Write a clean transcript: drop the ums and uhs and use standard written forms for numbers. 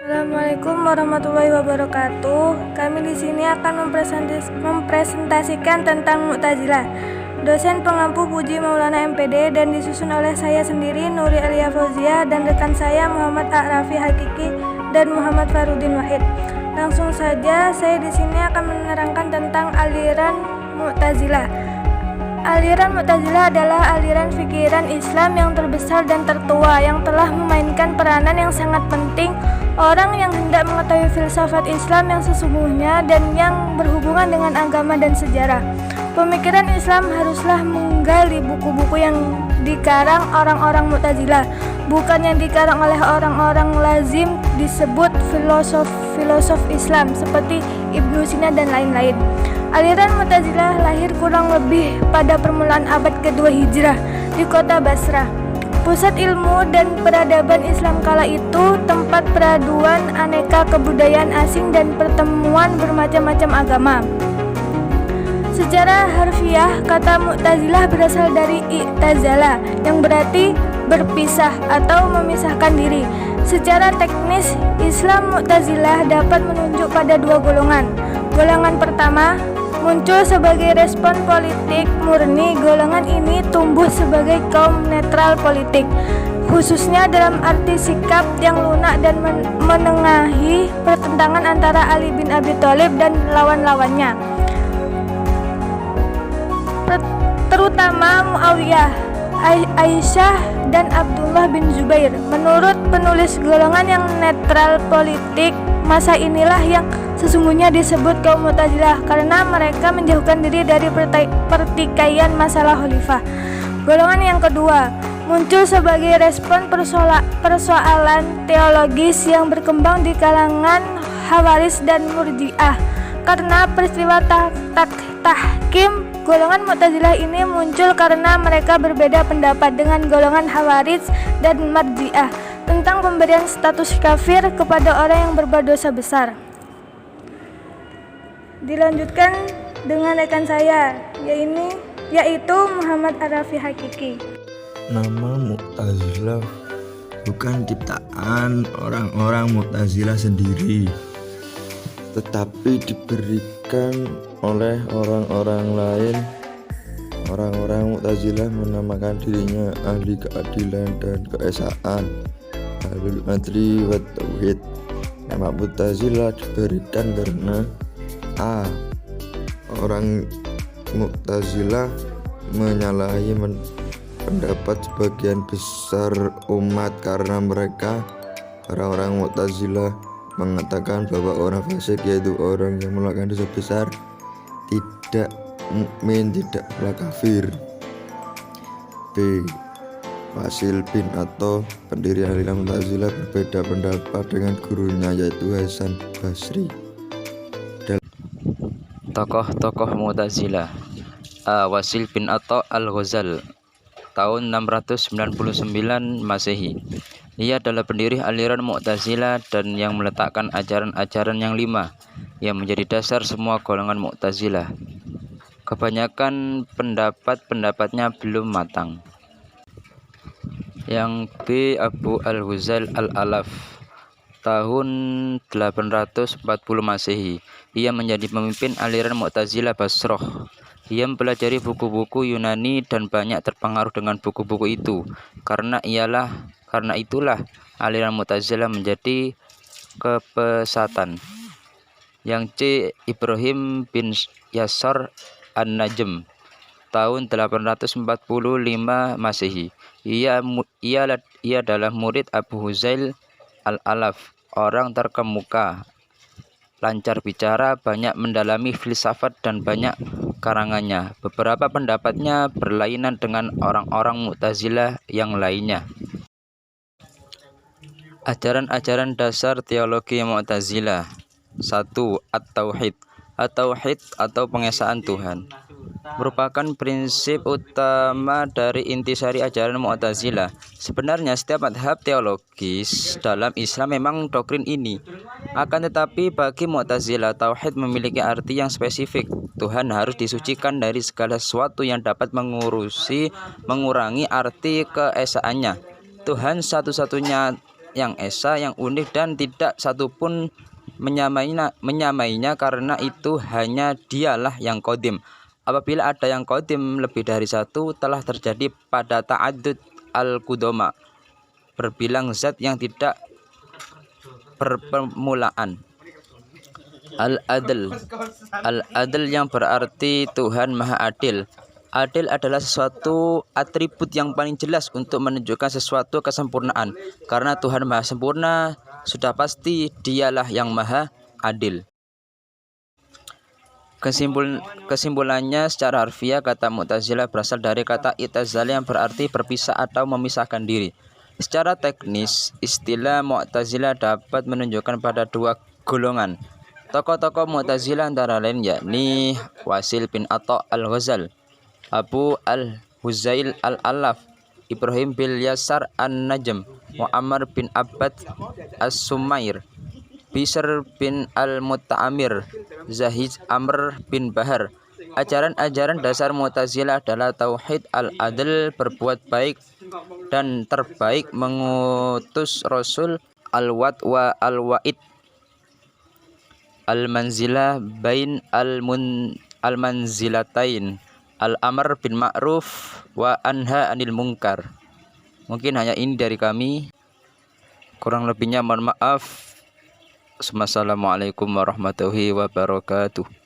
Assalamualaikum warahmatullahi wabarakatuh. Kami di sini akan mempresentasikan tentang Mu'tazilah. Dosen pengampu Puji Maulana MPD dan disusun oleh saya sendiri Nuri Alia Fauzia dan rekan saya Muhammad A'rafi Hakiki dan Muhammad Farudin Wahid. Langsung saja saya di sini akan menerangkan tentang aliran Mu'tazilah. Aliran Mu'tazilah adalah aliran pikiran Islam yang terbesar dan tertua yang telah memainkan peranan yang sangat penting orang yang hendak mengetahui filsafat Islam yang sesungguhnya dan yang berhubungan dengan agama dan sejarah. Pemikiran Islam haruslah menggali buku-buku yang dikarang orang-orang Mu'tazilah, bukan yang dikarang oleh orang-orang lazim disebut filosof Islam seperti Ibnu Sina dan lain-lain. Aliran Mu'tazilah lahir kurang lebih pada permulaan abad kedua Hijrah di kota Basrah, pusat ilmu dan peradaban Islam kala itu, tempat peraduan aneka kebudayaan asing dan pertemuan bermacam-macam agama. Secara harfiah, kata Mu'tazilah berasal dari i'tazala, yang berarti berpisah atau memisahkan diri. Secara teknis, Islam Mu'tazilah dapat menunjuk pada dua golongan. Golongan pertama muncul sebagai respon politik murni. Golongan ini tumbuh sebagai kaum netral politik, khususnya dalam arti sikap yang lunak dan menengahi pertentangan antara Ali bin Abi Thalib dan lawan-lawannya, terutama Muawiyah, Aisyah, dan Abdullah bin Zubair. Menurut penulis, golongan yang netral politik masa inilah yang sesungguhnya disebut kaum Mu'tazilah karena mereka menjauhkan diri dari pertikaian masalah khalifah. Golongan yang kedua muncul sebagai respon persoalan teologis yang berkembang di kalangan Khawarij dan Murji'ah. Karena peristiwa tahkim, golongan Mu'tazilah ini muncul karena mereka berbeda pendapat dengan golongan Khawarij dan Murji'ah tentang pemberian status kafir kepada orang yang berbuat dosa besar. Dilanjutkan dengan rekan saya, yaitu Muhammad A'rafi Hakiki. Nama Mu'tazilah bukan ciptaan orang-orang Mu'tazilah sendiri, tetapi diberikan oleh orang-orang lain. Orang-orang Mu'tazilah menamakan dirinya ahli keadilan dan keesaan, ahlul adli wa tauhid. Nama Mu'tazilah diberikan karena A. Orang Mu'tazilah menyalahi pendapat sebagian besar umat karena mereka, orang-orang Mu'tazilah, mengatakan bahwa orang fasik, yaitu orang yang melakukan dosa besar, tidak mukmin, tidak pula kafir. B. Wasil bin Atha, pendiri aliran Mu'tazilah, berbeda pendapat dengan gurunya yaitu Hasan Basri. Tokoh-tokoh Mu'tazilah. A. Wasil bin Atha al-Ghazal, tahun 699 Masehi. Ia adalah pendiri aliran Mu'tazilah dan yang meletakkan ajaran-ajaran yang 5 yang menjadi dasar semua golongan Mu'tazilah. Kebanyakan pendapat-pendapatnya belum matang. Yang B. Abu al-Ghazal al-Alaf, tahun 840 Masehi. Ia menjadi pemimpin aliran Mu'tazilah Basrah. Ia mempelajari buku-buku Yunani dan banyak terpengaruh dengan buku-buku itu. Karena itulah aliran Mu'tazilah menjadi kepesatan. Yang C. Ibrahim bin Yasar an-Najm, tahun 845 Masehi. Ia adalah murid Abu Huzail al-Alaf, orang terkemuka, lancar bicara, banyak mendalami filsafat dan banyak karangannya. Beberapa pendapatnya berlainan dengan orang-orang Mu'tazilah yang lainnya. Ajaran-ajaran dasar teologi Mu'tazilah. 1. At-Tauhid. At-Tauhid atau pengesaan Tuhan merupakan prinsip utama dari intisari ajaran Mu'tazilah. Sebenarnya setiap madhab teologis dalam Islam memang doktrin ini. Akan tetapi bagi Mu'tazilah, tauhid memiliki arti yang spesifik. Tuhan harus disucikan dari segala sesuatu yang dapat mengurangi arti keesaannya. Tuhan satu-satunya yang esa, yang unik dan tidak satupun menyamainya karena itu hanya dialah yang qadim. Apabila ada yang qadim lebih dari satu, telah terjadi pada ta'addud al-qudama, berbilang zat yang tidak berpermulaan. Al-adl yang berarti Tuhan Maha Adil. Adil adalah sesuatu atribut yang paling jelas untuk menunjukkan sesuatu kesempurnaan. Karena Tuhan Maha Sempurna, sudah pasti dialah yang Maha Adil. Kesimpulannya secara harfiah, kata Mu'tazilah berasal dari kata i'tazala yang berarti berpisah atau memisahkan diri. Secara teknis, istilah Mu'tazilah dapat menunjukkan pada dua golongan. Tokoh-tokoh Mu'tazilah antara lain yakni Wasil bin Atha al-Ghazal, Abu al-Huzail al-Alaf, Ibrahim bin Yasar an-Najm, Muammar bin Abbad as-Sumair, Bishr bin al-Muta'amir, Zahid Amr bin Bahar. Ajaran-ajaran dasar Mu'tazilah adalah tauhid, al-adl, berbuat baik dan terbaik, mengutus Rasul, al-wad wa al-wa'id, al-manzilah bain al-manzilatain, al-amr bin ma'ruf wa anha anil munkar. Mungkin hanya ini dari kami, kurang lebihnya mohon maaf. Wassalamualaikum warahmatullahi wabarakatuh.